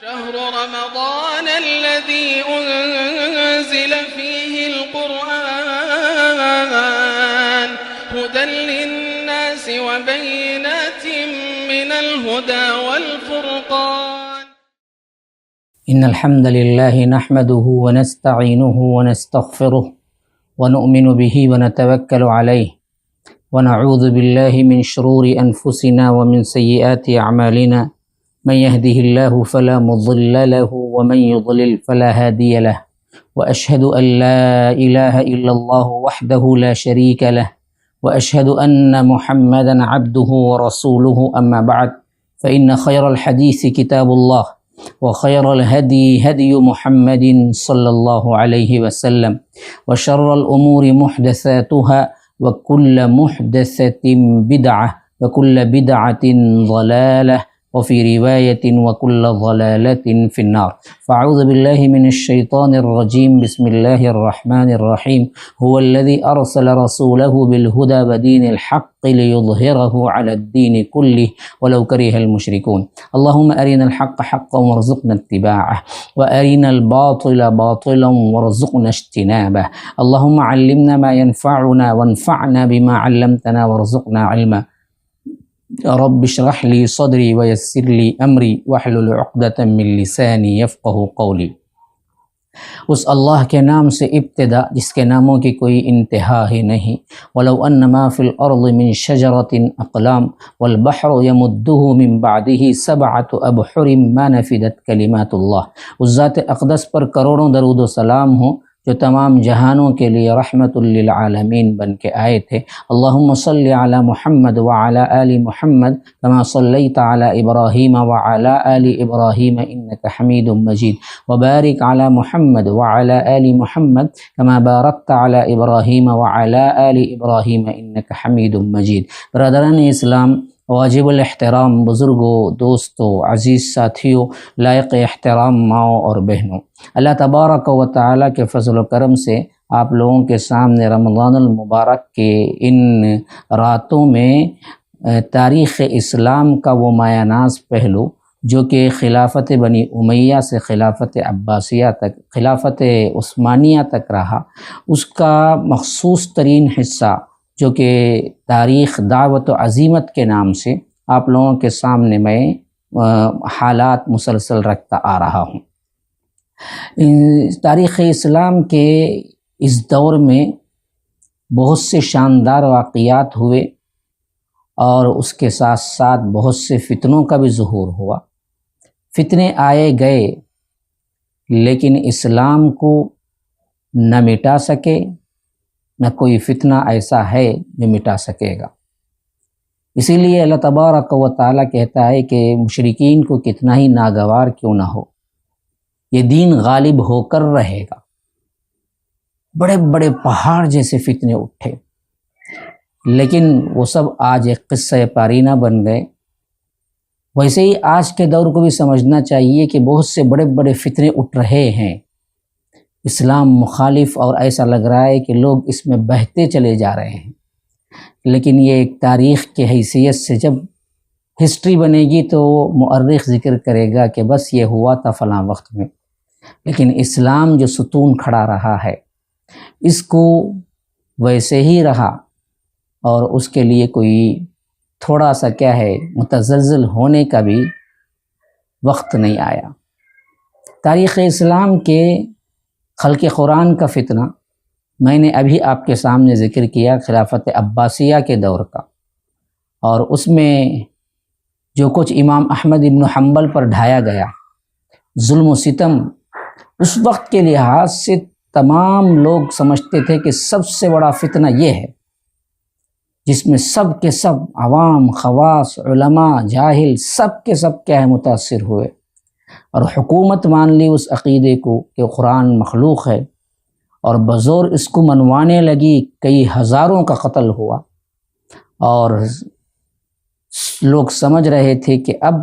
شهر رمضان الذي أنزل فيه القرآن هدى للناس وبينات من الهدى والفرقان. إن الحمد لله نحمده ونستعينه ونستغفره ونؤمن به ونتوكل عليه ونعوذ بالله من شرور أنفسنا ومن سيئات أعمالنا من يهده الله فلا مضل له ومن يضلل فلا هادي له وأشهد أن لا إله إلا الله وحده لا شريك له وأشهد أن محمدا عبده ورسوله أما بعد فإن خير الحديث كتاب الله وخير الهدي هدي محمد صلى الله عليه وسلم وشر الأمور محدثاتها وكل محدثة بدعة وكل بدعة ضلالة وفي رواية وكل ضلالة في النار. فأعوذ بالله من الشيطان الرجيم. بسم الله الرحمن الرحيم. هو الذي أرسل رسوله بالهدى ودين الحق ليظهره على الدين كله ولو كره المشركون. اللهم أرنا الحق حقا وارزقنا اتباعه وأرنا الباطل باطلا وارزقنا اجتنابه. اللهم علمنا ما ينفعنا وانفعنا بما علمتنا وارزقنا علما. رب اشرح لي صدری ویسر لی امری واحلل عقدۃ من لسانی یفقہوا قولی. اس اللہ کے نام سے ابتدا جس کے ناموں کی کوئی انتہا ہی نہیں. ولو ان ما فی الارض من شجرۃ اقلام والبحر یمدہ من بعدہ سبعۃ ابحر ما نفدت کلمات اللہ. اس ذات اقدس پر کروڑوں درود و سلام ہوں جو تمام جہانوں کے لیے رحمت للعالمین بن کے آئے تھے. اللہم صلی علی محمد وعلی آل محمد کما صلیت علی ابراہیم وعلی آل ابراہیم انک حمید مجید وبارک علی محمد وعلی آل محمد کما بارکت علی ابراہیم وعلی آل ابراہیم انک حمید مجید. برادران اسلام، واجب الاحترام بزرگوں، دوستوں، عزیز ساتھیوں، لائق احترام ماؤں اور بہنوں، اللہ تبارک و تعالیٰ کے فضل و کرم سے آپ لوگوں کے سامنے رمضان المبارک کے ان راتوں میں تاریخ اسلام کا وہ مایہ ناز پہلو جو کہ خلافت بنی امیہ سے خلافت عباسیہ تک، خلافت عثمانیہ تک رہا، اس کا مخصوص ترین حصہ جو کہ تاریخ دعوت و عزیمت کے نام سے آپ لوگوں کے سامنے میں حالات مسلسل رکھتا آ رہا ہوں. تاریخ اسلام کے اس دور میں بہت سے شاندار واقعات ہوئے اور اس کے ساتھ ساتھ بہت سے فتنوں کا بھی ظہور ہوا. فتنے آئے گئے لیکن اسلام کو نہ مٹا سکے، نہ کوئی فتنہ ایسا ہے جو مٹا سکے گا. اسی لیے اللہ تبارک و تعالیٰ کہتا ہے کہ مشرکین کو کتنا ہی ناگوار کیوں نہ ہو، یہ دین غالب ہو کر رہے گا. بڑے بڑے پہاڑ جیسے فتنے اٹھے لیکن وہ سب آج ایک قصہ پارینہ بن گئے. ویسے ہی آج کے دور کو بھی سمجھنا چاہیے کہ بہت سے بڑے بڑے فتنے اٹھ رہے ہیں اسلام مخالف، اور ایسا لگ رہا ہے کہ لوگ اس میں بہتے چلے جا رہے ہیں. لیکن یہ ایک تاریخ کی حیثیت سے جب ہسٹری بنے گی تو مؤرخ ذکر کرے گا کہ بس یہ ہوا تھا فلاں وقت میں. لیکن اسلام جو ستون کھڑا رہا ہے اس کو ویسے ہی رہا اور اس کے لیے کوئی تھوڑا سا کیا ہے متزلزل ہونے کا بھی وقت نہیں آیا. تاریخ اسلام کے خلق قرآن کا فتنہ میں نے ابھی آپ کے سامنے ذکر کیا خلافت عباسیہ کے دور کا، اور اس میں جو کچھ امام احمد ابن حنبل پر ڈھایا گیا ظلم و ستم، اس وقت کے لحاظ سے تمام لوگ سمجھتے تھے کہ سب سے بڑا فتنہ یہ ہے جس میں سب کے سب عوام، خواص، علماء، جاہل سب کے سب کیا ہے متاثر ہوئے، اور حکومت مان لی اس عقیدے کو کہ قرآن مخلوق ہے، اور بزور اس کو منوانے لگی. کئی ہزاروں کا قتل ہوا اور لوگ سمجھ رہے تھے کہ اب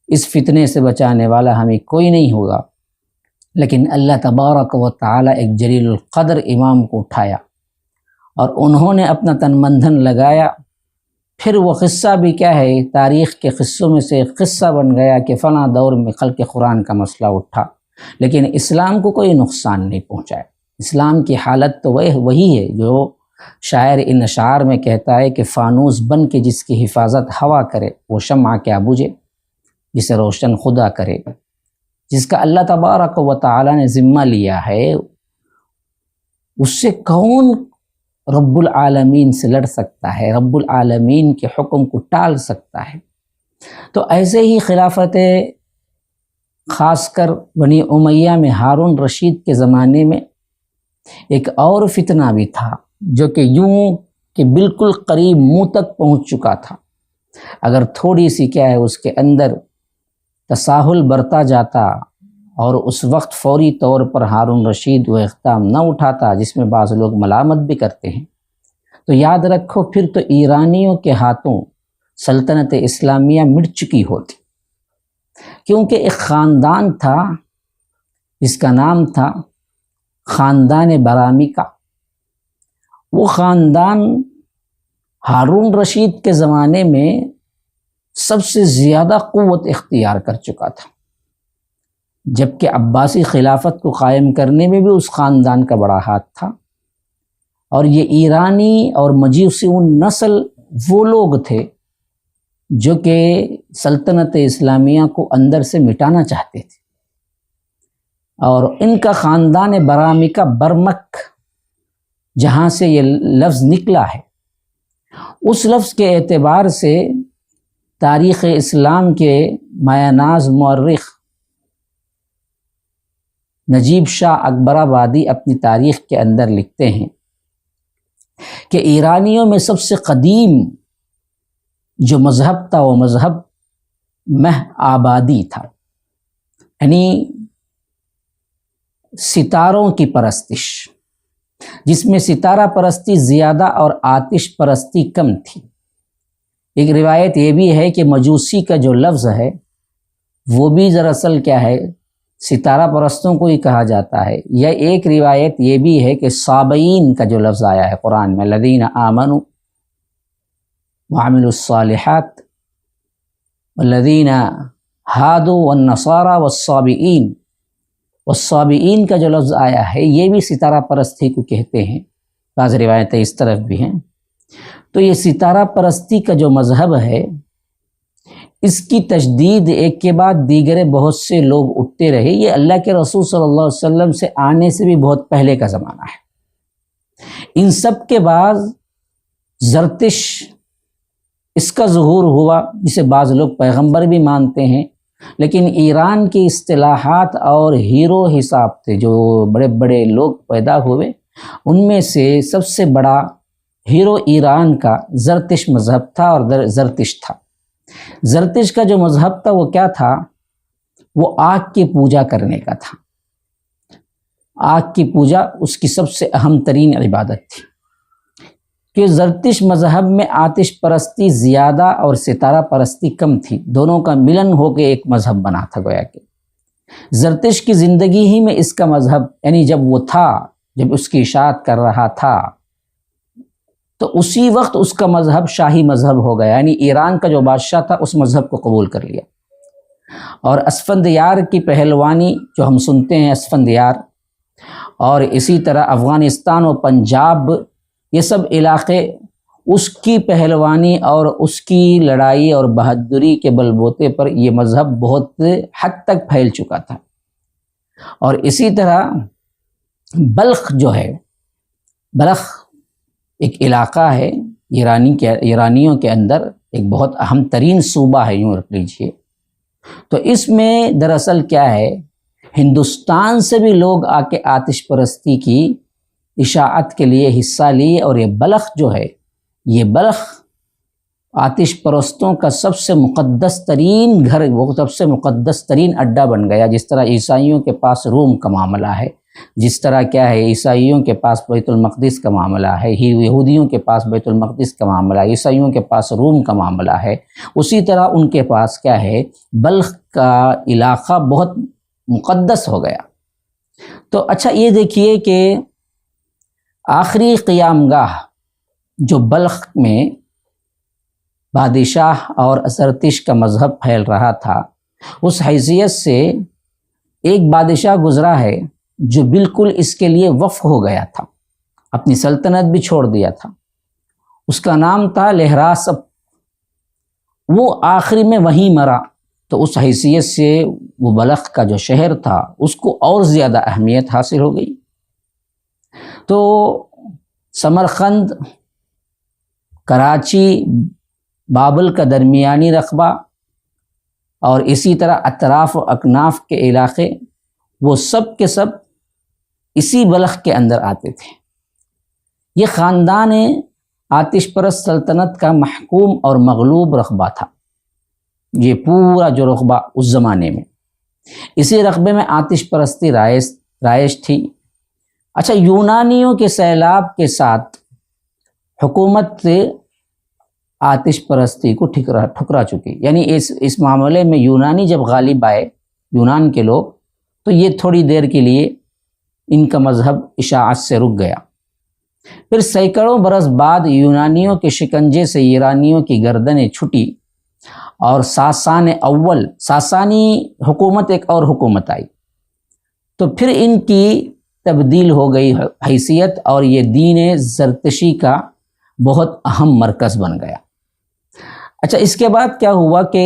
اس فتنے سے بچانے والا ہمیں کوئی نہیں ہوگا. لیکن اللہ تبارک و تعالی ایک جلیل القدر امام کو اٹھایا اور انہوں نے اپنا تن من دھن لگایا پھر وہ قصہ بھی کیا ہے، تاریخ کے قصوں میں سے ایک قصہ بن گیا کہ فلاں دور میں خلق قرآن کا مسئلہ اٹھا، لیکن اسلام کو کوئی نقصان نہیں پہنچایا۔ اسلام کی حالت تو وہی ہے جو شاعر ان اشعار میں کہتا ہے کہ فانوس بن کے جس کی حفاظت ہوا کرے وہ شمع کیا بجھے جسے روشن خدا کرے۔ جس کا اللہ تبارک و تعالی نے ذمہ لیا ہے اس سے کون رب العالمین سے لڑ سکتا ہے، رب العالمین کے حکم کو ٹال سکتا ہے؟ تو ایسے ہی خلافت خاص کر بنی امیہ میں ہارون رشید کے زمانے میں ایک اور فتنہ بھی تھا جو کہ یوں کہ بالکل قریب منہ تک پہنچ چکا تھا۔ اگر تھوڑی سی کیا ہے اس کے اندر تساہل برتا جاتا اور اس وقت فوری طور پر ہارون رشید وہ اقدام نہ اٹھاتا جس میں بعض لوگ ملامت بھی کرتے ہیں، تو یاد رکھو پھر تو ایرانیوں کے ہاتھوں سلطنت اسلامیہ مٹ چکی ہوتی، کیونکہ ایک خاندان تھا جس کا نام تھا خاندان برامی کا۔ وہ خاندان ہارون رشید کے زمانے میں سب سے زیادہ قوت اختیار کر چکا تھا، جبکہ عباسی خلافت کو قائم کرنے میں بھی اس خاندان کا بڑا ہاتھ تھا۔ اور یہ ایرانی اور مجوسیون نسل وہ لوگ تھے جو کہ سلطنت اسلامیہ کو اندر سے مٹانا چاہتے تھے، اور ان کا خاندان برامی کا برمک جہاں سے یہ لفظ نکلا ہے، اس لفظ کے اعتبار سے تاریخ اسلام کے مایہ ناز مورخ نجیب شاہ اکبر آبادی اپنی تاریخ کے اندر لکھتے ہیں کہ ایرانیوں میں سب سے قدیم جو مذہب تھا وہ مذہب مہ آبادی تھا، یعنی ستاروں کی پرستش، جس میں ستارہ پرستی زیادہ اور آتش پرستی کم تھی۔ ایک روایت یہ بھی ہے کہ مجوسی کا جو لفظ ہے وہ بھی دراصل کیا ہے، ستارہ پرستوں کو ہی کہا جاتا ہے۔ یا ایک روایت یہ بھی ہے کہ صابئین کا جو لفظ آیا ہے قرآن میں، الذین آمنوا وعملوا الصالحات والذین ہادوا والنصارى والصابئین، والصابئین کا جو لفظ آیا ہے یہ بھی ستارہ پرستی کو کہتے ہیں، بعض روایتیں اس طرف بھی ہیں۔ تو یہ ستارہ پرستی کا جو مذہب ہے اس کی تجدید ایک کے بعد دیگر بہت سے لوگ اٹھتے رہے۔ یہ اللہ کے رسول صلی اللہ علیہ وسلم سے آنے سے بھی بہت پہلے کا زمانہ ہے۔ ان سب کے بعد زرتش اس کا ظہور ہوا جسے بعض لوگ پیغمبر بھی مانتے ہیں، لیکن ایران کی اصطلاحات اور ہیرو حساب سے جو بڑے بڑے لوگ پیدا ہوئے ان میں سے سب سے بڑا ہیرو ایران کا زرتش مذہب تھا، اور زرتش تھا۔ زرتش کا جو مذہب تھا وہ کیا تھا؟ وہ آگ کی پوجا کرنے کا تھا۔ آگ کی پوجا اس کی سب سے اہم ترین عبادت تھی، کہ زرتش مذہب میں آتش پرستی زیادہ اور ستارہ پرستی کم تھی، دونوں کا ملن ہو کے ایک مذہب بنا تھا۔ گویا کہ زرتش کی زندگی ہی میں اس کا مذہب، یعنی جب وہ تھا، جب اس کی اشاعت کر رہا تھا تو اسی وقت اس کا مذہب شاہی مذہب ہو گیا، یعنی ایران کا جو بادشاہ تھا اس مذہب کو قبول کر لیا۔ اور اسفندیار کی پہلوانی جو ہم سنتے ہیں، اسفندیار، اور اسی طرح افغانستان و پنجاب، یہ سب علاقے اس کی پہلوانی اور اس کی لڑائی اور بہادری کے بل بوتے پر یہ مذہب بہت حد تک پھیل چکا تھا۔ اور اسی طرح بلخ جو ہے، بلخ ایک علاقہ ہے ایرانیوں کے اندر، ایک بہت اہم ترین صوبہ ہے یوں رکھ لیجیے۔ تو اس میں دراصل کیا ہے، ہندوستان سے بھی لوگ آ کے آتش پرستی کی اشاعت کے لیے حصہ لیے، اور یہ بلخ جو ہے، یہ بلخ آتش پرستوں کا سب سے مقدس ترین گھر، وہ سب سے مقدس ترین اڈا بن گیا۔ جس طرح عیسائیوں کے پاس روم کا معاملہ ہے، جس طرح کیا ہے عیسائیوں کے پاس بیت المقدس کا معاملہ ہے، یہودیوں کے پاس بیت المقدس کا معاملہ ہے، عیسائیوں کے پاس روم کا معاملہ ہے، اسی طرح ان کے پاس کیا ہے، بلخ کا علاقہ بہت مقدس ہو گیا۔ تو اچھا یہ دیکھیے کہ آخری قیام گاہ جو بلخ میں بادشاہ اور زرتش کا مذہب پھیل رہا تھا، اس حیثیت سے ایک بادشاہ گزرا ہے جو بالکل اس کے لیے وقف ہو گیا تھا، اپنی سلطنت بھی چھوڑ دیا تھا۔ اس کا نام تھا لہراسپ۔ وہ آخری میں وہیں مرا، تو اس حیثیت سے وہ بلخ کا جو شہر تھا اس کو اور زیادہ اہمیت حاصل ہو گئی۔ تو سمرقند، کراچی، بابل کا درمیانی رقبہ اور اسی طرح اطراف و اکناف کے علاقے، وہ سب کے سب اسی بلخ کے اندر آتے تھے۔ یہ خاندان آتش پرست سلطنت کا محکوم اور مغلوب رقبہ تھا، یہ پورا جو رقبہ اس زمانے میں، اسی رقبے میں آتش پرستی رائج تھی۔ اچھا، یونانیوں کے سیلاب کے ساتھ حکومت آتش پرستی کو ٹھکرا چکی، یعنی اس معاملے میں یونانی جب غالب آئے، یونان کے لوگ، تو یہ تھوڑی دیر کے لیے ان کا مذہب اشاعت سے رک گیا۔ پھر سینکڑوں برس بعد یونانیوں کے شکنجے سے ایرانیوں کی گردنیں چھٹی اور ساسانی حکومت ایک اور حکومت آئی، تو پھر ان کی تبدیل ہو گئی حیثیت اور یہ دین زرتشی کا بہت اہم مرکز بن گیا۔ اچھا، اس کے بعد کیا ہوا کہ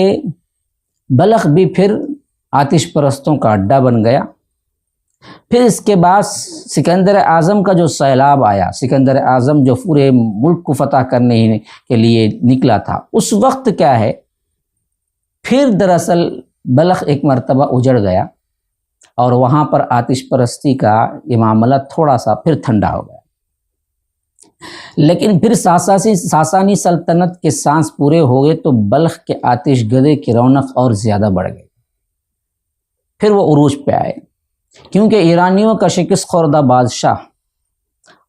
بلخ بھی پھر آتش پرستوں کا اڈا بن گیا۔ پھر اس کے بعد سکندر اعظم کا جو سیلاب آیا، سکندر اعظم جو پورے ملک کو فتح کرنے کے لیے نکلا تھا، اس وقت کیا ہے، پھر دراصل بلخ ایک مرتبہ اجڑ گیا اور وہاں پر آتش پرستی کا یہ معاملہ تھوڑا سا پھر ٹھنڈا ہو گیا۔ لیکن پھر ساسانی سلطنت کے سانس پورے ہو گئے تو بلخ کے آتش گدے کی رونق اور زیادہ بڑھ گئی، پھر وہ عروج پہ آئے، کیونکہ ایرانیوں کا شکست خوردہ بادشاہ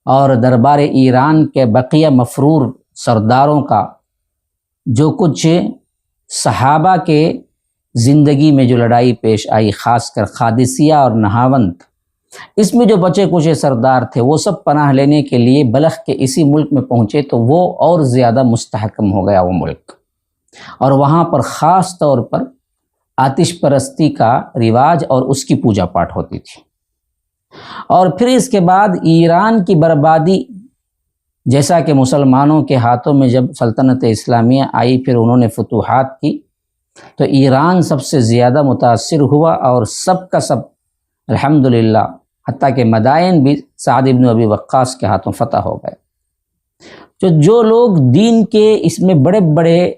اور دربار ایران کے بقیہ مفرور سرداروں کا جو کچھ صحابہ کے زندگی میں جو لڑائی پیش آئی، خاص کر قادسیہ اور نہاوند، اس میں جو بچے کچھ سردار تھے وہ سب پناہ لینے کے لیے بلخ کے اسی ملک میں پہنچے، تو وہ اور زیادہ مستحکم ہو گیا وہ ملک، اور وہاں پر خاص طور پر آتش پرستی کا رواج اور اس کی پوجا پاٹ ہوتی تھی۔ اور پھر اس کے بعد ایران کی بربادی، جیسا کہ مسلمانوں کے ہاتھوں میں جب سلطنت اسلامیہ آئی، پھر انہوں نے فتوحات کی، تو ایران سب سے زیادہ متاثر ہوا اور سب کا سب الحمدللہ، حتیٰ کہ مدائن بھی سعد بن ابی وقاص کے ہاتھوں فتح ہو گئے۔ جو لوگ دین کے اس میں بڑے بڑے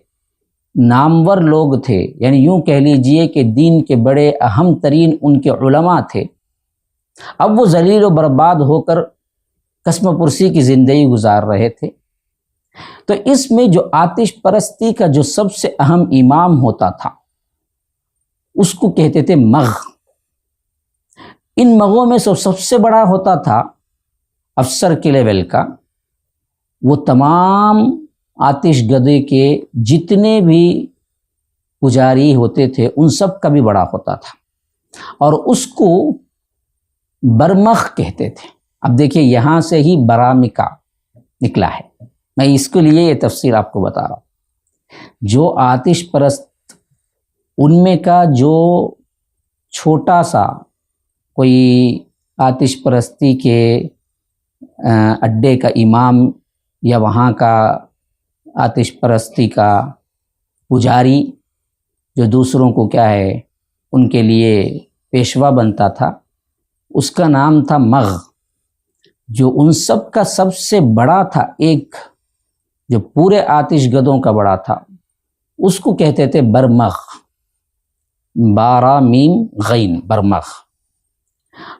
نامور لوگ تھے، یعنی یوں کہہ لیجئے کہ دین کے بڑے اہم ترین ان کے علماء تھے، اب وہ ذلیل و برباد ہو کر قسم پرسی کی زندگی گزار رہے تھے۔ تو اس میں جو آتش پرستی کا جو سب سے اہم امام ہوتا تھا اس کو کہتے تھے مغ۔ ان مغوں میں سب سے بڑا ہوتا تھا افسر کے لیول کا، وہ تمام آتش گدے کے جتنے بھی پجاری ہوتے تھے ان سب کا بھی بڑا ہوتا تھا، اور اس کو برمخ کہتے تھے۔ اب دیکھیے یہاں سے ہی برامکا نکلا ہے، میں اس کے لیے یہ تفسیر آپ کو بتا رہا ہوں۔ جو آتش پرست ان میں کا جو چھوٹا سا کوئی آتش پرستی کے اڈے کا امام یا وہاں کا آتش پرستی کا پجاری جو دوسروں کو کیا ہے ان کے لیے پیشوا بنتا تھا، اس کا نام تھا مغ۔ جو ان سب کا سب سے بڑا تھا، ایک جو پورے آتش گدوں کا بڑا تھا، اس کو کہتے تھے برمغ، بارہ میم غین، برمغ۔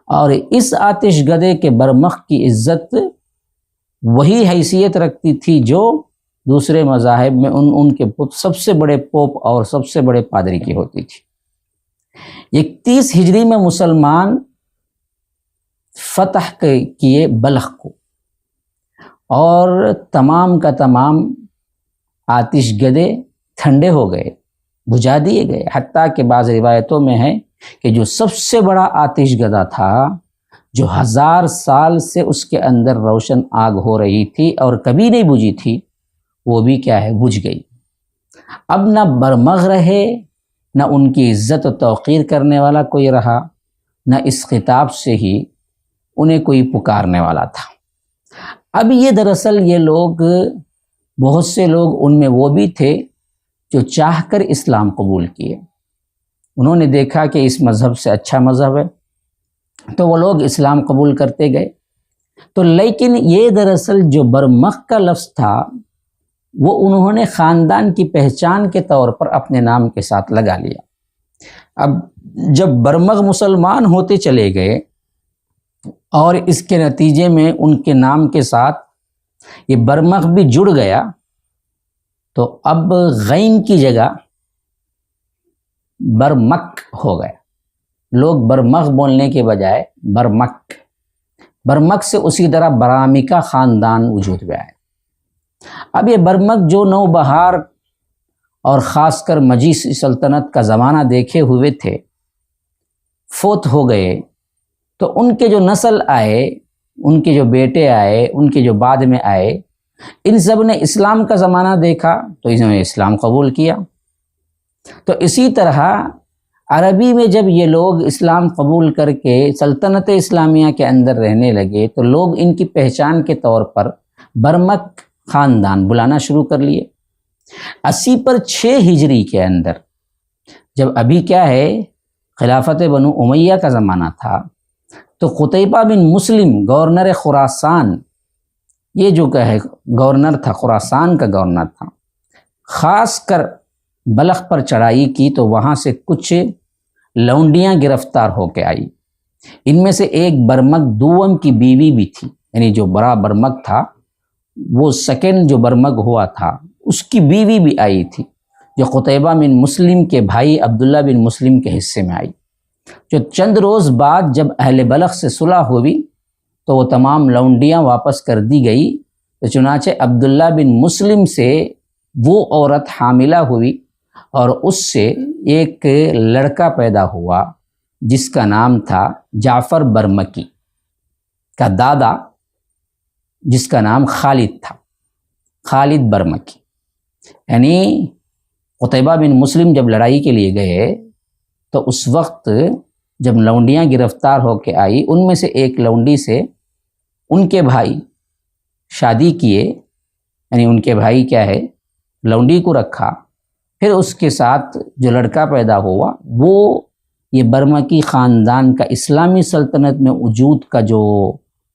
اور اس آتش گدے کے برمغ کی عزت وہی حیثیت رکھتی تھی جو دوسرے مذاہب میں ان کے سب سے بڑے پوپ اور سب سے بڑے پادری کی ہوتی تھی۔ 31 ہجری میں مسلمان فتح کیے بلخ کو، اور تمام کا تمام آتش گدے ٹھنڈے ہو گئے، بجھا دیے گئے۔ حتیٰ کہ بعض روایتوں میں ہے کہ جو سب سے بڑا آتش گدا تھا، جو 1000 سال سے اس کے اندر روشن آگ ہو رہی تھی اور کبھی نہیں بجھی تھی، وہ بھی کیا ہے، بجھ گئی۔ اب نہ برمغ رہے، نہ ان کی عزت و توقیر کرنے والا کوئی رہا، نہ اس خطاب سے ہی انہیں کوئی پکارنے والا تھا۔ اب یہ دراصل یہ لوگ، بہت سے لوگ ان میں وہ بھی تھے جو چاہ کر اسلام قبول کیے، انہوں نے دیکھا کہ اس مذہب سے اچھا مذہب ہے تو وہ لوگ اسلام قبول کرتے گئے۔ تو لیکن یہ دراصل جو برمغ کا لفظ تھا وہ انہوں نے خاندان کی پہچان کے طور پر اپنے نام کے ساتھ لگا لیا۔ اب جب برمغ مسلمان ہوتے چلے گئے اور اس کے نتیجے میں ان کے نام کے ساتھ یہ برمغ بھی جڑ گیا، تو اب غین کی جگہ برمک ہو گیا۔ لوگ برمغ بولنے کے بجائے برمک سے اسی طرح برامکا خاندان وجود میں آئے۔ اب یہ برمک جو نوبہار اور خاص کر مجیسی سلطنت کا زمانہ دیکھے ہوئے تھے، فوت ہو گئے، تو ان کے جو نسل آئے، ان کے جو بیٹے آئے، ان کے جو بعد میں آئے، ان سب نے اسلام کا زمانہ دیکھا تو انہوں نے اسلام قبول کیا۔ تو اسی طرح عربی میں جب یہ لوگ اسلام قبول کر کے سلطنت اسلامیہ کے اندر رہنے لگے تو لوگ ان کی پہچان کے طور پر برمک خاندان بلانا شروع کر لیے۔ 80 پر 6 ہجری کے اندر، جب ابھی کیا ہے خلافت بنو امیہ کا زمانہ تھا، تو قتیبہ بن مسلم گورنر خراسان، یہ جو کہ ہے گورنر تھا، خراسان کا گورنر تھا، خاص کر بلخ پر چڑھائی کی تو وہاں سے کچھ لونڈیاں گرفتار ہو کے آئی۔ ان میں سے ایک برمک دوم کی بیوی بھی تھی، یعنی جو بڑا برمک تھا وہ سیکنڈ جو برمک ہوا تھا اس کی بیوی بھی آئی تھی، جو قتیبہ بن مسلم کے بھائی عبداللہ بن مسلم کے حصے میں آئی۔ جو چند روز بعد جب اہل بلخ سے صلح ہوئی تو وہ تمام لونڈیاں واپس کر دی گئی، تو چنانچہ عبداللہ بن مسلم سے وہ عورت حاملہ ہوئی اور اس سے ایک لڑکا پیدا ہوا جس کا نام تھا جعفر برمکی کا دادا، جس کا نام خالد تھا، خالد برمکی۔ یعنی قتیبہ بن مسلم جب لڑائی کے لیے گئے تو اس وقت جب لونڈیاں گرفتار ہو کے آئی، ان میں سے ایک لونڈی سے ان کے بھائی شادی کیے، یعنی ان کے بھائی کیا ہے لونڈی کو رکھا، پھر اس کے ساتھ جو لڑکا پیدا ہوا وہ یہ برمکی خاندان کا اسلامی سلطنت میں وجود کا جو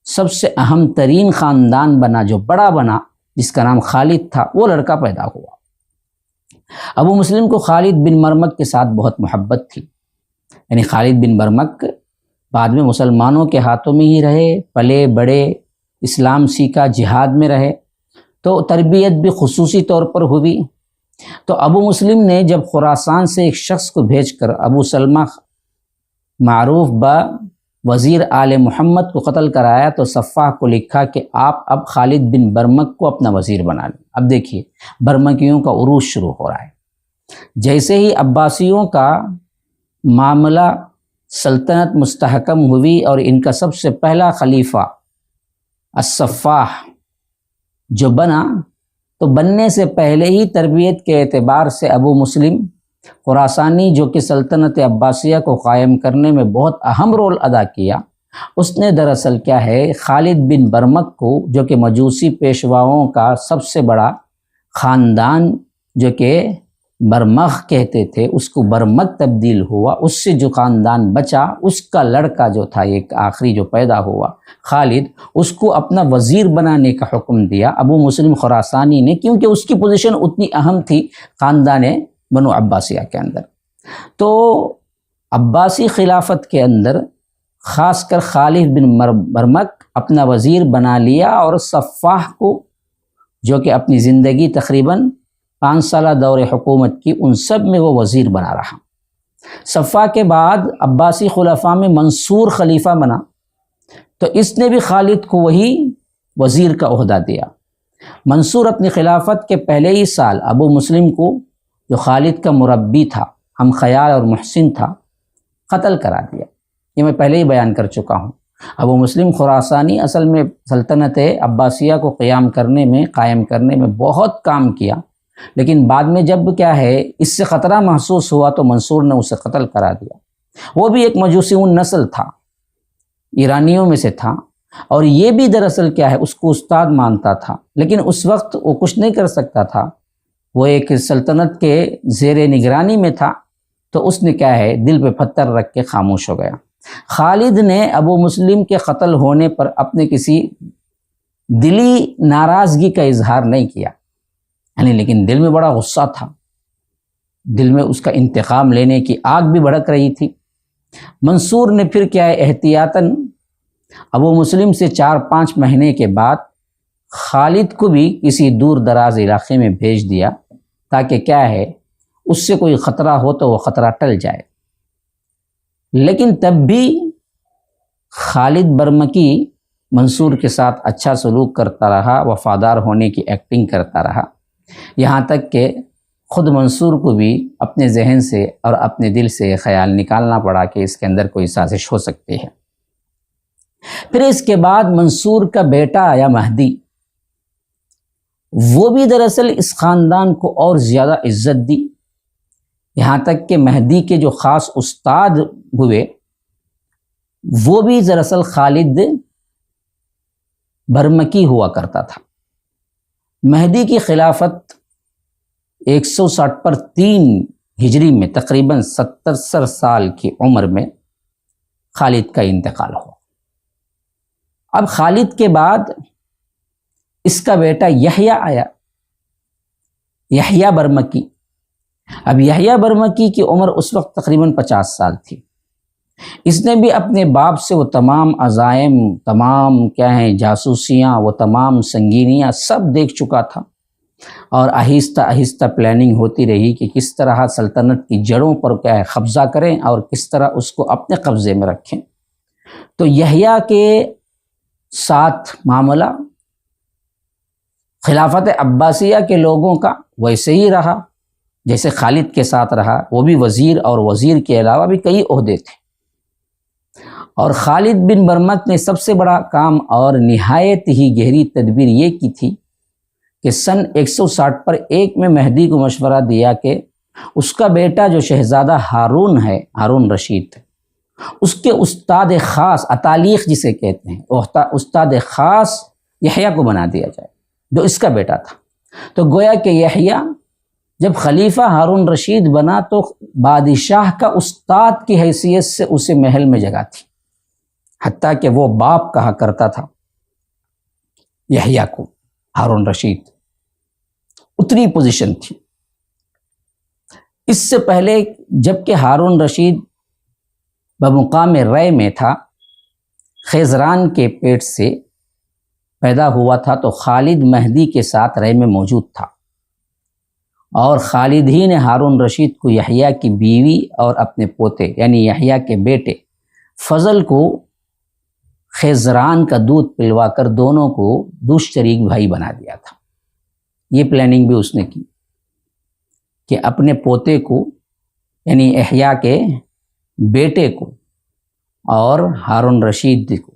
سب سے اہم ترین خاندان بنا، جو بڑا بنا، جس کا نام خالد تھا، وہ لڑکا پیدا ہوا۔ ابو مسلم کو خالد بن برمک کے ساتھ بہت محبت تھی، یعنی خالد بن برمک بعد میں مسلمانوں کے ہاتھوں میں ہی رہے، پلے بڑے، اسلام سیکھا، جہاد میں رہے، تو تربیت بھی خصوصی طور پر ہوئی۔ تو ابو مسلم نے جب خراسان سے ایک شخص کو بھیج کر ابو سلمہ معروف با وزیر آل محمد کو قتل کرایا تو صفاح کو لکھا کہ آپ اب خالد بن برمک کو اپنا وزیر بنا لیں۔ اب دیکھیے برمکیوں کا عروج شروع ہو رہا ہے۔ جیسے ہی عباسیوں کا معاملہ سلطنت مستحکم ہوئی اور ان کا سب سے پہلا خلیفہ الصفاح جو بنا، تو بننے سے پہلے ہی تربیت کے اعتبار سے ابو مسلم خراسانی، جو کہ سلطنت عباسیہ کو قائم کرنے میں بہت اہم رول ادا کیا، اس نے دراصل کیا ہے خالد بن برمک کو، جو کہ مجوسی پیشواؤں کا سب سے بڑا خاندان جو کہ برمغ کہتے تھے، اس کو برمک تبدیل ہوا، اس سے جو خاندان بچا اس کا لڑکا جو تھا ایک آخری جو پیدا ہوا خالد، اس کو اپنا وزیر بنانے کا حکم دیا ابو مسلم خراسانی نے، کیونکہ اس کی پوزیشن اتنی اہم تھی خاندان بنو عباسیہ کے اندر۔ تو عباسی خلافت کے اندر خاص کر خالد بن برمک اپنا وزیر بنا لیا، اور صفاح کو جو کہ اپنی زندگی تقریباً 5 سالہ دور حکومت کی، ان سب میں وہ وزیر بنا رہا۔ صفاح کے بعد عباسی خلفاء میں منصور خلیفہ بنا، تو اس نے بھی خالد کو وہی وزیر کا عہدہ دیا۔ منصور اپنی خلافت کے پہلے ہی سال ابو مسلم کو، جو خالد کا مربی تھا، ہم خیال اور محسن تھا، قتل کرا دیا۔ یہ میں پہلے ہی بیان کر چکا ہوں۔ ابو مسلم خراسانی اصل میں سلطنت عباسیہ کو قائم کرنے میں بہت کام کیا، لیکن بعد میں جب کیا ہے اس سے خطرہ محسوس ہوا تو منصور نے اسے قتل کرا دیا۔ وہ بھی ایک مجوسیون نسل تھا، ایرانیوں میں سے تھا، اور یہ بھی دراصل کیا ہے اس کو استاد مانتا تھا، لیکن اس وقت وہ کچھ نہیں کر سکتا تھا، وہ ایک سلطنت کے زیر نگرانی میں تھا، تو اس نے کیا ہے دل پہ پتھر رکھ کے خاموش ہو گیا۔ خالد نے ابو مسلم کے قتل ہونے پر اپنے کسی دلی ناراضگی کا اظہار نہیں کیا، یعنی لیکن دل میں بڑا غصہ تھا، دل میں اس کا انتقام لینے کی آگ بھی بھڑک رہی تھی۔ منصور نے پھر کیا ہے احتیاطاً ابو مسلم سے 4-5 مہینے کے بعد خالد کو بھی کسی دور دراز علاقے میں بھیج دیا تاکہ کیا ہے اس سے کوئی خطرہ ہو تو وہ خطرہ ٹل جائے۔ لیکن تب بھی خالد برمکی منصور کے ساتھ اچھا سلوک کرتا رہا، وفادار ہونے کی ایکٹنگ کرتا رہا، یہاں تک کہ خود منصور کو بھی اپنے ذہن سے اور اپنے دل سے خیال نکالنا پڑا کہ اس کے اندر کوئی سازش ہو سکتی ہے۔ پھر اس کے بعد منصور کا بیٹا آیا مہدی، وہ بھی دراصل اس خاندان کو اور زیادہ عزت دی، یہاں تک کہ مہدی کے جو خاص استاد ہوئے وہ بھی دراصل خالد برمکی ہوا کرتا تھا۔ مہدی کی خلافت 160 پر 3 ہجری میں تقریباً 77 سال کی عمر میں خالد کا انتقال ہوا۔ اب خالد کے بعد اس کا بیٹا یحییٰ آیا، یحییٰ برمکی۔ اب یحییٰ برمکی کی عمر اس وقت تقریباً 50 سال تھی۔ اس نے بھی اپنے باپ سے وہ تمام عزائم، تمام کیا ہیں جاسوسیاں، وہ تمام سنگینیاں سب دیکھ چکا تھا، اور آہستہ آہستہ پلاننگ ہوتی رہی کہ کس طرح سلطنت کی جڑوں پر کیا ہے قبضہ کریں اور کس طرح اس کو اپنے قبضے میں رکھیں۔ تو یحییٰ کے ساتھ معاملہ خلافت عباسیہ کے لوگوں کا ویسے ہی رہا جیسے خالد کے ساتھ رہا، وہ بھی وزیر، اور وزیر کے علاوہ بھی کئی عہدے تھے۔ اور خالد بن برمک نے سب سے بڑا کام اور نہایت ہی گہری تدبیر یہ کی تھی کہ سن 160 پر 1 میں مہدی کو مشورہ دیا کہ اس کا بیٹا جو شہزادہ ہارون ہے، ہارون رشید، اس کے استاد خاص، اتالیخ جسے کہتے ہیں، استاد خاص یحییٰ کو بنا دیا جائے جو اس کا بیٹا تھا۔ تو گویا کہ یحییٰ جب خلیفہ ہارون رشید بنا تو بادشاہ کا استاد کی حیثیت سے اسے محل میں جگہ تھی، حتیٰ کہ وہ باپ کہا کرتا تھا یحییٰ کو، ہارون رشید، اتنی پوزیشن تھی۔ اس سے پہلے جبکہ ہارون رشید بمقام رے میں تھا، خیزران کے پیٹ سے پیدا ہوا تھا، تو خالد مہدی کے ساتھ رے میں موجود تھا، اور خالد ہی نے ہارون رشید کو یحییٰ کی بیوی اور اپنے پوتے یعنی یحییٰ کے بیٹے فضل کو خیزران کا دودھ پلوا کر دونوں کو دوست شریک بھائی بنا دیا تھا۔ یہ پلاننگ بھی اس نے کی کہ اپنے پوتے کو یعنی یحییٰ کے بیٹے کو اور ہارون رشید کو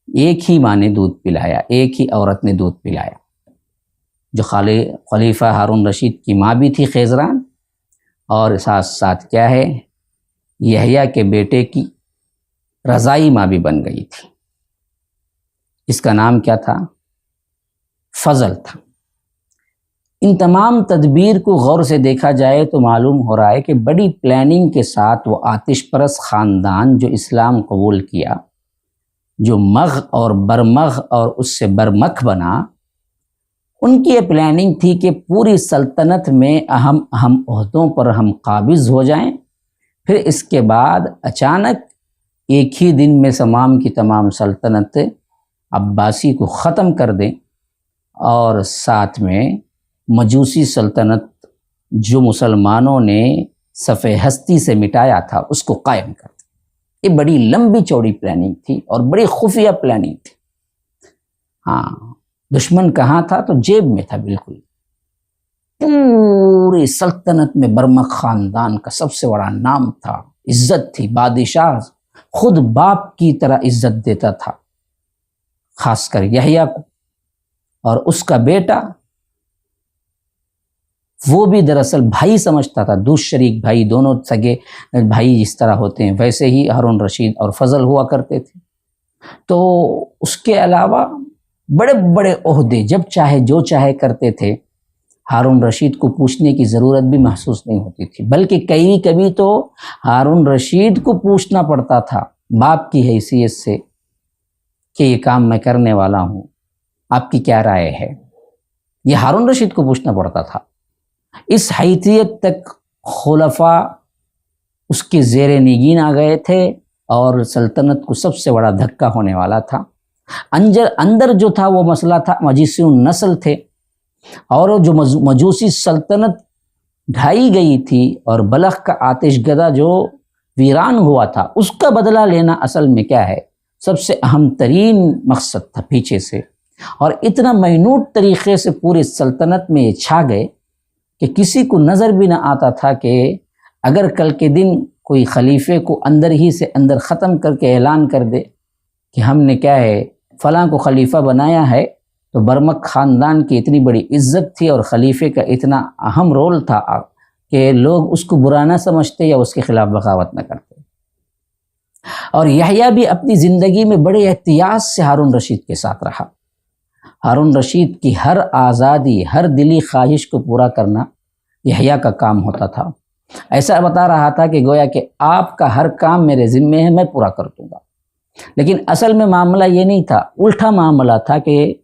ایک ہی ماں نے دودھ پلایا، ایک ہی عورت نے دودھ پلایا، جو خلیفہ ہارون رشید کی ماں بھی تھی خیزران، اور ساتھ ساتھ کیا ہے یحییٰ کے بیٹے کی رضائی ماں بھی بن گئی تھی۔ اس کا نام کیا تھا؟ فضل تھا۔ ان تمام تدبیر کو غور سے دیکھا جائے تو معلوم ہو رہا ہے کہ بڑی پلاننگ کے ساتھ وہ آتش پرست خاندان جو اسلام قبول کیا، جو مغ اور برمغ اور اس سے برمک بنا، ان کی یہ پلاننگ تھی کہ پوری سلطنت میں اہم عہدوں پر ہم قابض ہو جائیں، پھر اس کے بعد اچانک ایک ہی دن میں تمام کی تمام سلطنت عباسی کو ختم کر دیں، اور ساتھ میں مجوسی سلطنت جو مسلمانوں نے صف ہستی سے مٹایا تھا اس کو قائم کر دیں۔ یہ بڑی لمبی چوڑی پلاننگ تھی اور بڑی خفیہ پلاننگ تھی۔ ہاں، دشمن کہاں تھا؟ تو جیب میں تھا بالکل۔ پوری سلطنت میں برمک خاندان کا سب سے بڑا نام تھا، عزت تھی، بادشاہ خود باپ کی طرح عزت دیتا تھا، خاص کر یحییٰ کو، اور اس کا بیٹا وہ بھی دراصل بھائی سمجھتا تھا، دو شریک بھائی، دونوں سگے بھائی جس طرح ہوتے ہیں ویسے ہی ہارون رشید اور فضل ہوا کرتے تھے۔ تو اس کے علاوہ بڑے بڑے عہدے جب چاہے جو چاہے کرتے تھے، ہارون رشید کو پوچھنے کی ضرورت بھی محسوس نہیں ہوتی تھی، بلکہ کبھی تو ہارون رشید کو پوچھنا پڑتا تھا باپ کی حیثیت سے کہ یہ کام میں کرنے والا ہوں، آپ کی کیا رائے ہے؟ یہ ہارون رشید کو پوچھنا پڑتا تھا۔ اس حیثیت تک خلفاء اس کے زیر نگین آ گئے تھے، اور سلطنت کو سب سے بڑا دھکا ہونے والا تھا۔ اندر جو تھا وہ مسئلہ تھا مجوسی نسل تھے، اور جو مجوسی سلطنت ڈھائی گئی تھی اور بلخ کا آتش گدا جو ویران ہوا تھا، اس کا بدلہ لینا اصل میں کیا ہے، سب سے اہم ترین مقصد تھا پیچھے سے۔ اور اتنا مینوٹ طریقے سے پوری سلطنت میں یہ چھا گئے کہ کسی کو نظر بھی نہ آتا تھا کہ اگر کل کے دن کوئی خلیفے کو اندر ہی سے اندر ختم کر کے اعلان کر دے کہ ہم نے کیا ہے فلاں کو خلیفہ بنایا ہے، تو برمک خاندان کی اتنی بڑی عزت تھی اور خلیفے کا اتنا اہم رول تھا کہ لوگ اس کو برا نہ سمجھتے یا اس کے خلاف بغاوت نہ کرتے۔ اور یحییٰ بھی اپنی زندگی میں بڑے احتیاط سے ہارون رشید کے ساتھ رہا۔ ہارون رشید کی ہر آزادی، ہر دلی خواہش کو پورا کرنا یحییٰ کا کام ہوتا تھا۔ ایسا بتا رہا تھا کہ گویا کہ آپ کا ہر کام میرے ذمے ہے، میں پورا کر دوں گا۔ لیکن اصل میں معاملہ یہ نہیں تھا، الٹا معاملہ تھا کہ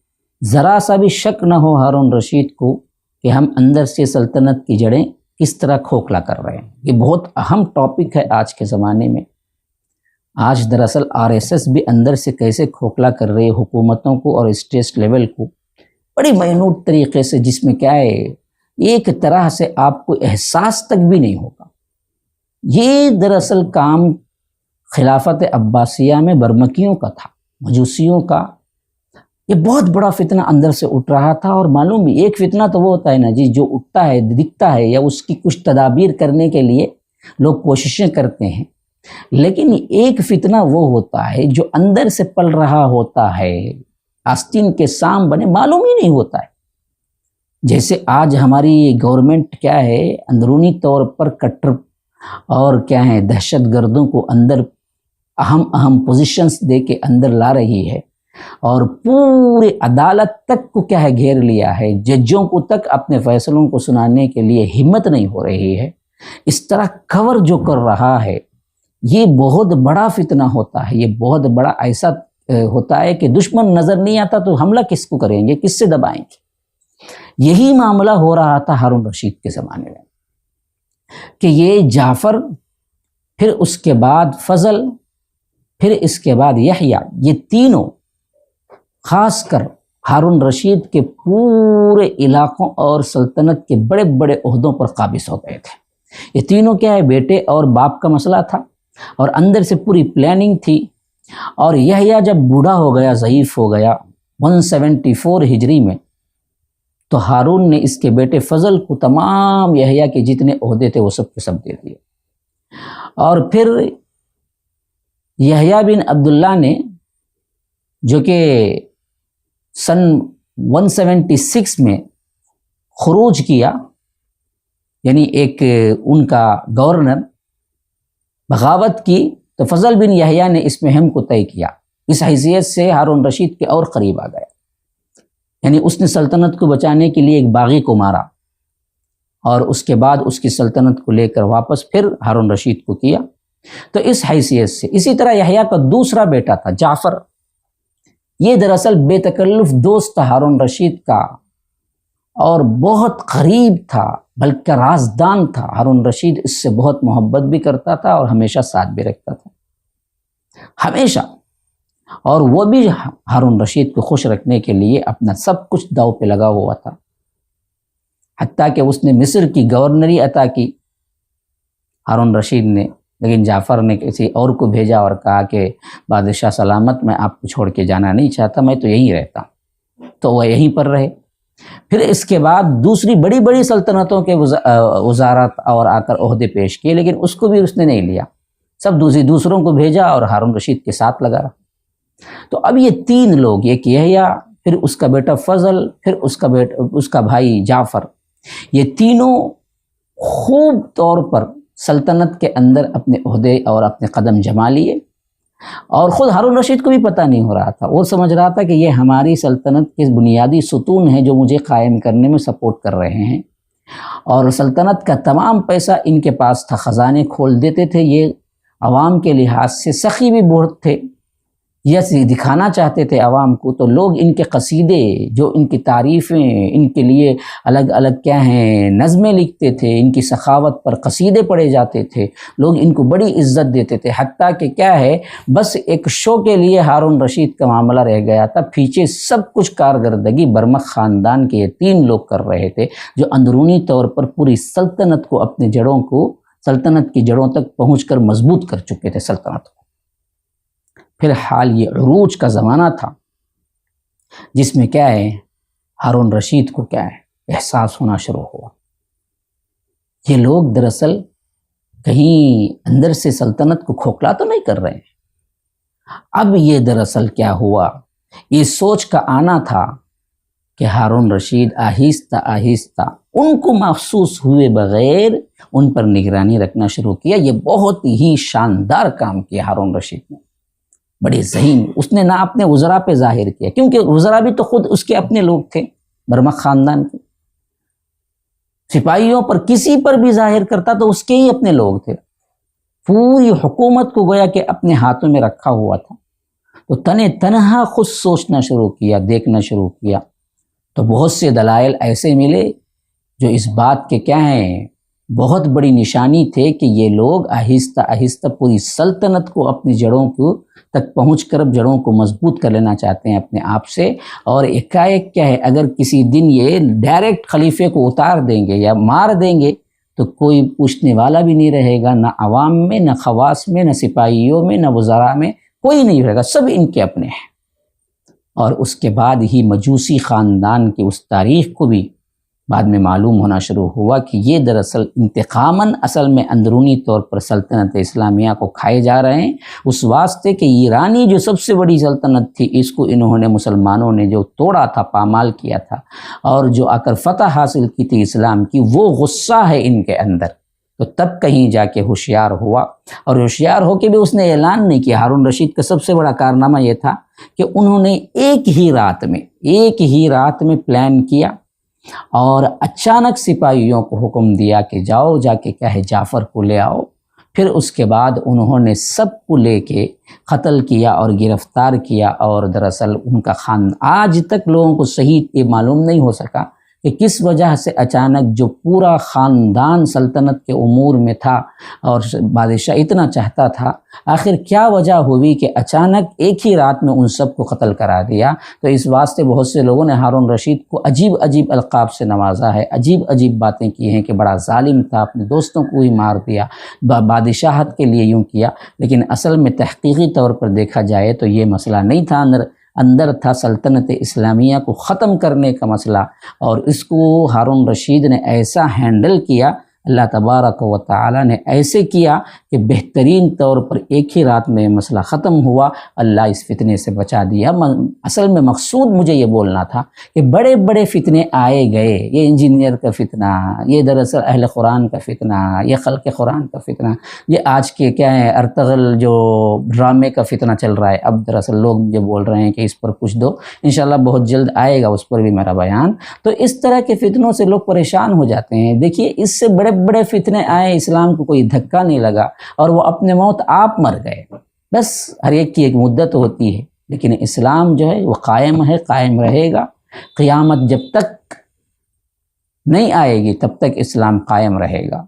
ذرا سا بھی شک نہ ہو ہارون رشید کو کہ ہم اندر سے سلطنت کی جڑیں کس طرح کھوکھلا کر رہے ہیں۔ یہ بہت اہم ٹاپک ہے آج کے زمانے میں۔ آج دراصل RSS بھی اندر سے کیسے کھوکھلا کر رہے حکومتوں کو اور اسٹیٹ لیول کو بڑی مینوٹ طریقے سے، جس میں کیا ہے ایک طرح سے آپ کو احساس تک بھی نہیں ہوگا۔ یہ دراصل کام خلافت عباسیہ میں برمکیوں کا تھا، مجوسیوں کا۔ یہ بہت بڑا فتنہ اندر سے اٹھ رہا تھا، اور معلوم بھی ایک فتنہ تو وہ ہوتا ہے نا جی، جو اٹھتا ہے دکھتا ہے یا اس کی کچھ تدابیر کرنے کے لیے لوگ کوششیں کرتے ہیں، لیکن ایک فتنہ وہ ہوتا ہے جو اندر سے پل رہا ہوتا ہے، آستین کے سام بنے معلوم ہی نہیں ہوتا ہے۔ جیسے آج ہماری گورنمنٹ کیا ہے اندرونی طور پر کٹر اور کیا ہے دہشت گردوں کو اندر اہم پوزیشنز دے کے اندر لا رہی ہے، اور پورے عدالت تک کو کیا ہے گھیر لیا ہے، ججوں کو تک اپنے فیصلوں کو سنانے کے لیے ہمت نہیں ہو رہی ہے۔ اس طرح کور جو کر رہا ہے، یہ بہت بڑا فتنہ ہوتا ہے، یہ بہت بڑا ایسا ہوتا ہے کہ دشمن نظر نہیں آتا تو حملہ کس کو کریں گے، کس سے دبائیں گے۔ یہی معاملہ ہو رہا تھا ہارون رشید کے زمانے میں کہ یہ جعفر، پھر اس کے بعد فضل، پھر اس کے بعد یحییٰ، یہ تینوں خاص کر ہارون رشید کے پورے علاقوں اور سلطنت کے بڑے بڑے عہدوں پر قابض ہو گئے تھے۔ یہ تینوں کیا ہے بیٹے اور باپ کا مسئلہ تھا، اور اندر سے پوری پلاننگ تھی۔ اور یحییٰ جب بوڑھا ہو گیا، ضعیف ہو گیا 174 ہجری میں، تو ہارون نے اس کے بیٹے فضل کو تمام یحییٰ کے جتنے عہدے تھے وہ سب کے سب دے دیے۔ اور پھر یحییٰ بن عبداللہ نے، جو کہ سن 176 میں خروج کیا، یعنی ایک ان کا گورنر بغاوت کی، تو فضل بن یحییٰ نے اس مہم کو طے کیا۔ اس حیثیت سے ہارون رشید کے اور قریب آ گیا، یعنی اس نے سلطنت کو بچانے کے لیے ایک باغی کو مارا، اور اس کے بعد اس کی سلطنت کو لے کر واپس پھر ہارون رشید کو کیا۔ تو اس حیثیت سے اسی طرح یحییٰ کا دوسرا بیٹا تھا جعفر، یہ دراصل بے تکلف دوست تھا ہارون رشید کا، اور بہت قریب تھا، بلکہ رازدان تھا۔ ہارون رشید اس سے بہت محبت بھی کرتا تھا اور ہمیشہ ساتھ بھی رکھتا تھا، ہمیشہ۔ اور وہ بھی ہارون رشید کو خوش رکھنے کے لیے اپنا سب کچھ داؤ پہ لگا ہوا تھا، حتیٰ کہ اس نے مصر کی گورنری عطا کی ہارون رشید نے، لیکن جعفر نے کسی اور کو بھیجا اور کہا کہ بادشاہ سلامت، میں آپ کو چھوڑ کے جانا نہیں چاہتا، میں تو یہیں رہتا ہوں۔ تو وہ یہیں پر رہے۔ پھر اس کے بعد دوسری بڑی بڑی سلطنتوں کے وزارت اور آ کر عہدے پیش کیے، لیکن اس کو بھی اس نے نہیں لیا، سب دوسروں کو بھیجا اور ہارون رشید کے ساتھ لگا رہا۔ تو اب یہ تین لوگ، ایک یحییٰ، پھر اس کا بیٹا فضل، پھر اس کا بھائی جعفر، یہ تینوں خوب طور پر سلطنت کے اندر اپنے عہدے اور اپنے قدم جما لیے، اور خود ہارون رشید کو بھی پتہ نہیں ہو رہا تھا، وہ سمجھ رہا تھا کہ یہ ہماری سلطنت کے بنیادی ستون ہیں جو مجھے قائم کرنے میں سپورٹ کر رہے ہیں، اور سلطنت کا تمام پیسہ ان کے پاس تھا، خزانے کھول دیتے تھے، یہ عوام کے لحاظ سے سخی بھی بہت تھے، یہ دکھانا چاہتے تھے عوام کو، تو لوگ ان کے قصیدے، جو ان کی تعریفیں، ان کے لیے الگ الگ کیا ہیں نظمیں لکھتے تھے، ان کی سخاوت پر قصیدے پڑھے جاتے تھے، لوگ ان کو بڑی عزت دیتے تھے، حتیٰ کہ کیا ہے بس ایک شو کے لیے ہارون رشید کا معاملہ رہ گیا تھا، پیچھے سب کچھ کارکردگی برمک خاندان کے یہ 3 لوگ کر رہے تھے، جو اندرونی طور پر پوری سلطنت کو اپنے جڑوں کو، سلطنت کی جڑوں تک پہنچ کر مضبوط کر چکے تھے سلطنت کو۔ پھر حال یہ عروج کا زمانہ تھا جس میں کیا ہے ہارون رشید کو کیا ہے احساس ہونا شروع ہوا، یہ لوگ دراصل کہیں اندر سے سلطنت کو کھوکھلا تو نہیں کر رہے ہیں۔ اب یہ دراصل کیا ہوا، یہ سوچ کا آنا تھا کہ ہارون رشید آہستہ آہستہ ان کو محسوس ہوئے بغیر ان پر نگرانی رکھنا شروع کیا۔ یہ بہت ہی شاندار کام کیا ہارون رشید نے، بڑے ذہین، اس نے نہ اپنے وزراء پہ ظاہر کیا، کیونکہ وزراء بھی تو خود اس کے اپنے لوگ تھے برمک خاندان کے، سپاہیوں پر کسی پر بھی ظاہر کرتا تو اس کے ہی اپنے لوگ تھے، پوری حکومت کو گویا کہ اپنے ہاتھوں میں رکھا ہوا تھا، تو تنہا خود سوچنا شروع کیا، دیکھنا شروع کیا، تو بہت سے دلائل ایسے ملے جو اس بات کے کیا ہیں بہت بڑی نشانی تھے کہ یہ لوگ آہستہ آہستہ پوری سلطنت کو اپنی جڑوں کو تک پہنچ کر جڑوں کو مضبوط کر لینا چاہتے ہیں اپنے آپ سے، اور ایک کیا ہے اگر کسی دن یہ ڈائریکٹ خلیفے کو اتار دیں گے یا مار دیں گے تو کوئی پوچھنے والا بھی نہیں رہے گا، نہ عوام میں، نہ خواص میں، نہ سپاہیوں میں، نہ وزراء میں، کوئی نہیں رہے گا، سب ان کے اپنے ہیں۔ اور اس کے بعد ہی مجوسی خاندان کی اس تاریخ کو بھی بعد میں معلوم ہونا شروع ہوا کہ یہ دراصل انتقاماً اصل میں اندرونی طور پر سلطنت اسلامیہ کو کھائے جا رہے ہیں، اس واسطے کہ ایرانی جو سب سے بڑی سلطنت تھی اس کو انہوں نے مسلمانوں نے جو توڑا تھا، پامال کیا تھا، اور جو آ کر فتح حاصل کی تھی اسلام کی، وہ غصہ ہے ان کے اندر، تو تب کہیں جا کے ہوشیار ہوا، اور ہوشیار ہو کے بھی اس نے اعلان نہیں کیا۔ ہارون رشید کا سب سے بڑا کارنامہ یہ تھا کہ انہوں نے ایک ہی رات میں پلان کیا اور اچانک سپاہیوں کو حکم دیا کہ جاؤ جا کے کیا ہے جعفر کو لے آؤ، پھر اس کے بعد انہوں نے سب کو لے کے قتل کیا اور گرفتار کیا، اور دراصل ان کا آج تک لوگوں کو صحیح یہ معلوم نہیں ہو سکا کہ کس وجہ سے اچانک جو پورا خاندان سلطنت کے امور میں تھا اور بادشاہ اتنا چاہتا تھا، آخر کیا وجہ ہوئی کہ اچانک ایک ہی رات میں ان سب کو قتل کرا دیا۔ تو اس واسطے بہت سے لوگوں نے ہارون رشید کو عجیب عجیب القاب سے نوازا ہے، عجیب عجیب باتیں کی ہیں کہ بڑا ظالم تھا، اپنے دوستوں کو ہی مار دیا، بادشاہت کے لیے یوں کیا، لیکن اصل میں تحقیقی طور پر دیکھا جائے تو یہ مسئلہ نہیں تھا، اندر تھا سلطنت اسلامیہ کو ختم کرنے کا مسئلہ، اور اس کو ہارون رشید نے ایسا ہینڈل کیا، اللہ تبارک و تعالی نے ایسے کیا کہ بہترین طور پر ایک ہی رات میں مسئلہ ختم ہوا، اللہ اس فتنے سے بچا دیا۔ اصل میں مقصود مجھے یہ بولنا تھا کہ بڑے بڑے فتنے آئے گئے، یہ انجینئر کا فتنہ، یہ دراصل اہل قرآن کا فتنہ، یہ خلق قرآن کا فتنہ، یہ آج کے کیا ہے ارطغرل جو ڈرامے کا فتنہ چل رہا ہے، اب دراصل لوگ مجھے بول رہے ہیں کہ اس پر کچھ دو، انشاءاللہ بہت جلد آئے گا اس پر بھی میرا بیان۔ تو اس طرح کے فتنوں سے لوگ پریشان ہو جاتے ہیں۔ دیکھیے اس سے بڑے بڑے فتنے آئے، اسلام کو کوئی دھکا نہیں لگا اور وہ اپنے موت آپ مر گئے، بس ہر ایک کی ایک مدت ہوتی ہے، لیکن اسلام جو ہے وہ قائم ہے، قائم رہے گا، قیامت جب تک نہیں آئے گی تب تک اسلام قائم رہے گا،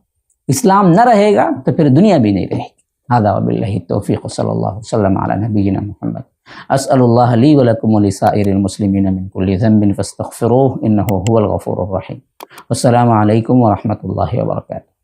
اسلام نہ رہے گا تو پھر دنیا بھی نہیں رہے گی۔ ھذا وباللہ التوفیق، صلی اللہ وسلم علی نبینا محمد۔ اسأل اللہ لی ولکم ولسائر المسلمین من کل ذنب فاستغفروہ انہ هو الغفور الرحیم۔ والسلام علیکم ورحمۃ اللہ وبرکاتہ۔